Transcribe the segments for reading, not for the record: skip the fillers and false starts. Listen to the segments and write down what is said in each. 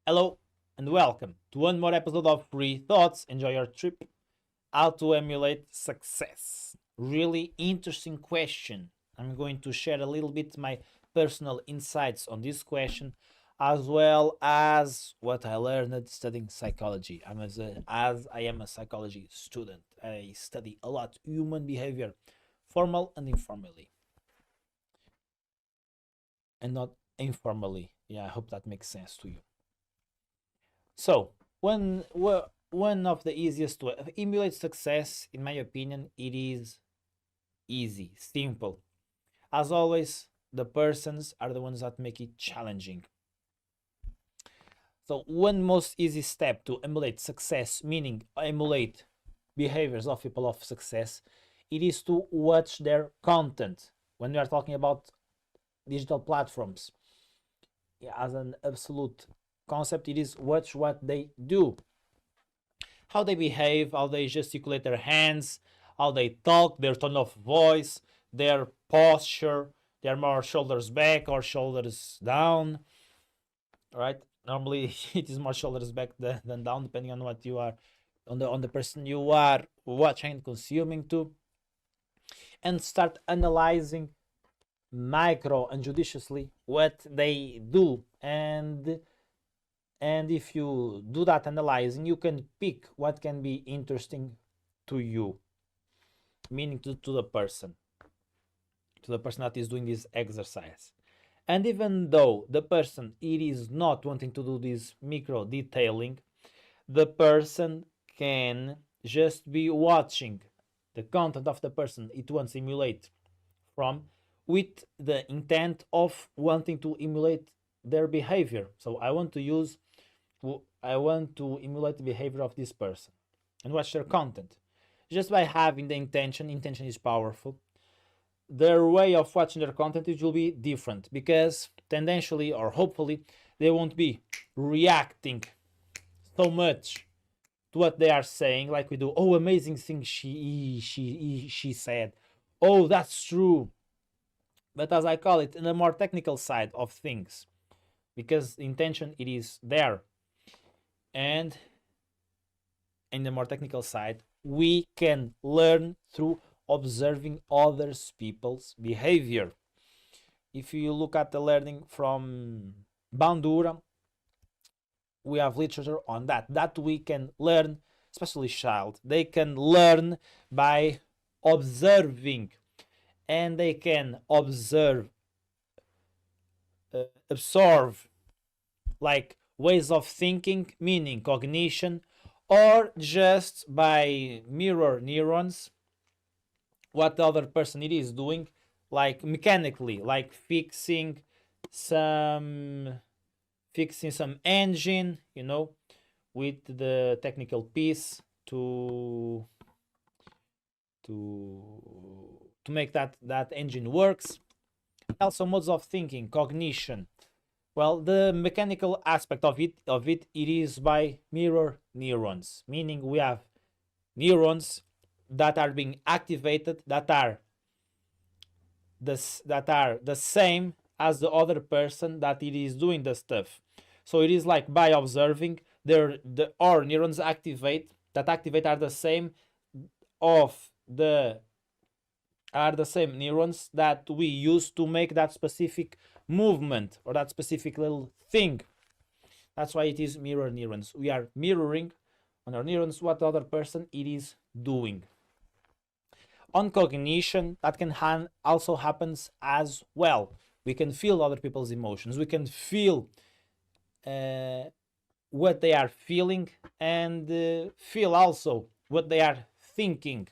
Hello and welcome to one more episode of Free Thoughts. Enjoy your trip. How to emulate success. Really interesting question. I'm going to share a little bit my personal insights on this question, as well as what I learned studying psychology. As I am a psychology student, I study a lot human behavior, formal and informally, and not informally. Yeah, I hope that makes sense to you. So, one of the easiest way to emulate success, in my opinion, it is easy, simple. As always, the persons are the ones that make it challenging. So, one most easy step to emulate success, meaning emulate behaviors of people of success, it is to watch their content. When we are talking about digital platforms, yeah, as an absolute concept, it is watch what they do, how they behave, how they gesticulate their hands, how they talk, their tone of voice, their posture. They're more shoulders back or shoulders down, right? Normally, it is more shoulders back than down, depending on what you are, on the person you are watching and consuming to, and start analyzing micro and judiciously what they do, and if you do that analyzing, you can pick what can be interesting to you, meaning to the person that is doing this exercise. And even though the person it is not wanting to do this micro detailing, the person can just be watching the content of the person it wants to emulate from, with the intent of wanting to emulate their behavior. So I want to emulate the behavior of this person and watch their content. Just by having the intention is powerful. Their way of watching their content it will be different, because tendentially or hopefully they won't be reacting so much to what they are saying, like we do. Oh, amazing thing she said. Oh, that's true. But as I call it, in the more technical side of things, because the intention it is there, and in the more technical side, we can learn through observing others people's behavior. If you look at the learning from Bandura, we have literature on that we can learn, especially child. They can learn by observing, and they can absorb like ways of thinking, meaning cognition, or just by mirror neurons what the other person it is doing, like mechanically, like some some engine, with the technical piece to make that engine works. Also modes of thinking, cognition. Well, the mechanical aspect of it is by mirror neurons, meaning we have neurons that are being activated that are the same as the other person that it is doing the stuff. So it is like by observing, our neurons activate are the same of the are the same neurons that we use to make that specific movement or that specific little thing. That's why it is mirror neurons. We are mirroring on our neurons what the other person it is doing. On cognition, that can also happens as well. We can feel other people's emotions. We can feel uh, what they are feeling, and feel also what they are thinking.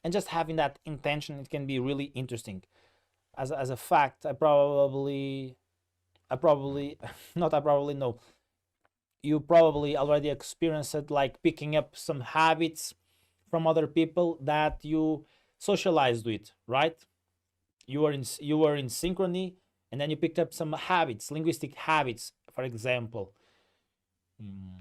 And just having that intention, it can be really interesting. As a fact, not I probably know, you probably already experienced it, like picking up some habits from other people that you socialized with, right? You were in synchrony, and then you picked up some habits, linguistic habits, for example. Mm.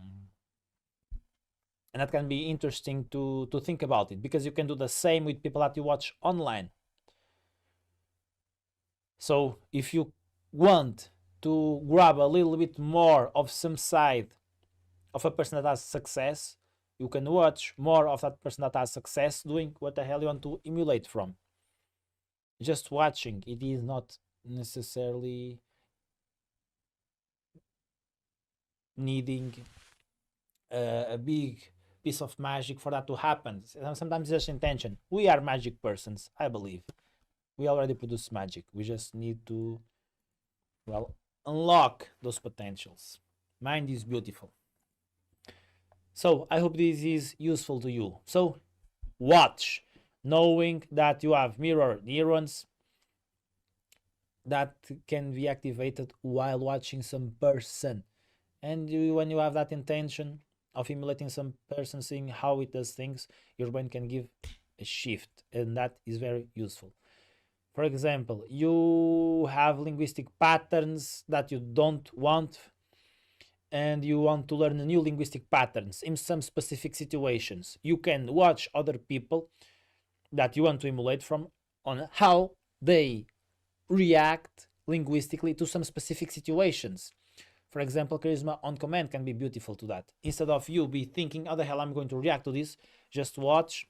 And that can be interesting to think about it, because you can do the same with people that you watch online. So if you want to grab a little bit more of some side of a person that has success, you can watch more of that person that has success doing what the hell you want to emulate from. Just watching, it is not necessarily needing a big piece of magic for that to happen. Sometimes just intention. We are magic persons, I believe. We already produce magic. We just need to, well, unlock those potentials. Mind is beautiful. So I hope this is useful to you. So watch, knowing that you have mirror neurons that can be activated while watching some person. And when you have that intention of emulating some person, seeing how it does things, your brain can give a shift, and that is very useful. For example, you have linguistic patterns that you don't want, and you want to learn new linguistic patterns in some specific situations. You can watch other people that you want to emulate from on how they react linguistically to some specific situations. For example, Charisma on Command can be beautiful to that. Instead of you be thinking, how the hell I'm going to react to this, just watch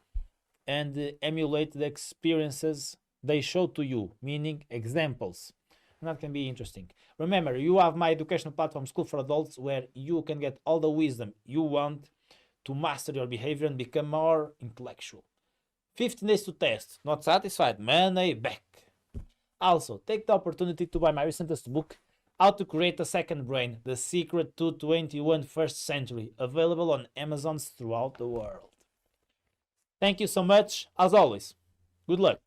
and emulate the experiences they show to you, meaning examples. And that can be interesting. Remember, you have my educational platform, School for Adults, where you can get all the wisdom you want to master your behavior and become more intellectual. 15 days to test. Not satisfied? Money back. Also, take the opportunity to buy my recentest book, How to Create a Second Brain, The Secret to 21st Century, available on Amazons throughout the world. Thank you so much. As always, good luck.